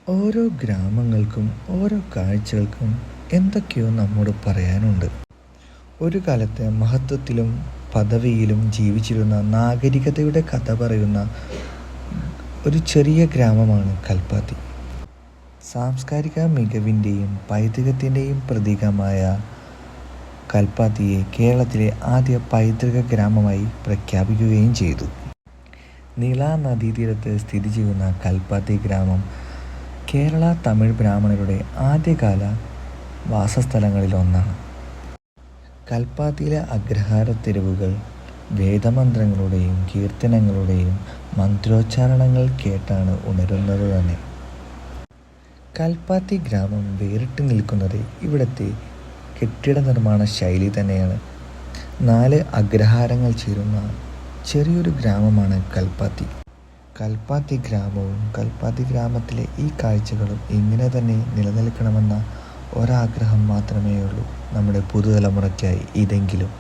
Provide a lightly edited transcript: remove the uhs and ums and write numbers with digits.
ഓരോ ഗ്രാമങ്ങൾക്കും ഓരോ കാഴ്ചകൾക്കും എന്തൊക്കെയോ നമ്മോട് പറയാനുണ്ട്. ഒരു കാലത്തെ മഹത്വത്തിലും പദവിയിലും ജീവിച്ചിരുന്ന നാഗരികതയുടെ കഥ പറയുന്ന ഒരു ചെറിയ ഗ്രാമമാണ് കൽപ്പാത്തി. സാംസ്കാരിക മികവിൻ്റെയും പൈതൃകത്തിൻ്റെയും പ്രതീകമായ കൽപ്പാത്തിയെ കേരളത്തിലെ ആദ്യ പൈതൃക ഗ്രാമമായി പ്രഖ്യാപിക്കുകയും ചെയ്തു. നിള നദീതീരത്ത് സ്ഥിതി ചെയ്യുന്ന കൽപ്പാത്തി ഗ്രാമം കേരള തമിഴ് ബ്രാഹ്മണരുടെ ആദ്യകാല വാസസ്ഥലങ്ങളിലൊന്നാണ്. കൽപ്പാത്തിയിലെ അഗ്രഹാര തെരുവുകൾ വേദമന്ത്രങ്ങളുടെയും കീർത്തനങ്ങളുടെയും മന്ത്രോച്ചാരണങ്ങൾ കേട്ടാണ് ഉണരുന്നത് തന്നെ. കൽപ്പാത്തി ഗ്രാമം വേറിട്ട് നിൽക്കുന്നത് ഇവിടുത്തെ കെട്ടിട നിർമ്മാണ ശൈലി തന്നെയാണ്. 4 അഗ്രഹാരങ്ങൾ ചേരുന്ന ചെറിയൊരു ഗ്രാമമാണ് കൽപ്പാത്തി. കൽപ്പാത്തി ഗ്രാമവും കൽപ്പാത്തി ഗ്രാമത്തിലെ ഈ കാഴ്ചകളും ഇങ്ങനെ തന്നെ നിലനിൽക്കണമെന്ന ഒരാഗ്രഹം മാത്രമേ ഉള്ളൂ നമ്മുടെ പുതുതലമുറയ്ക്കായി. ഇതെങ്കിലും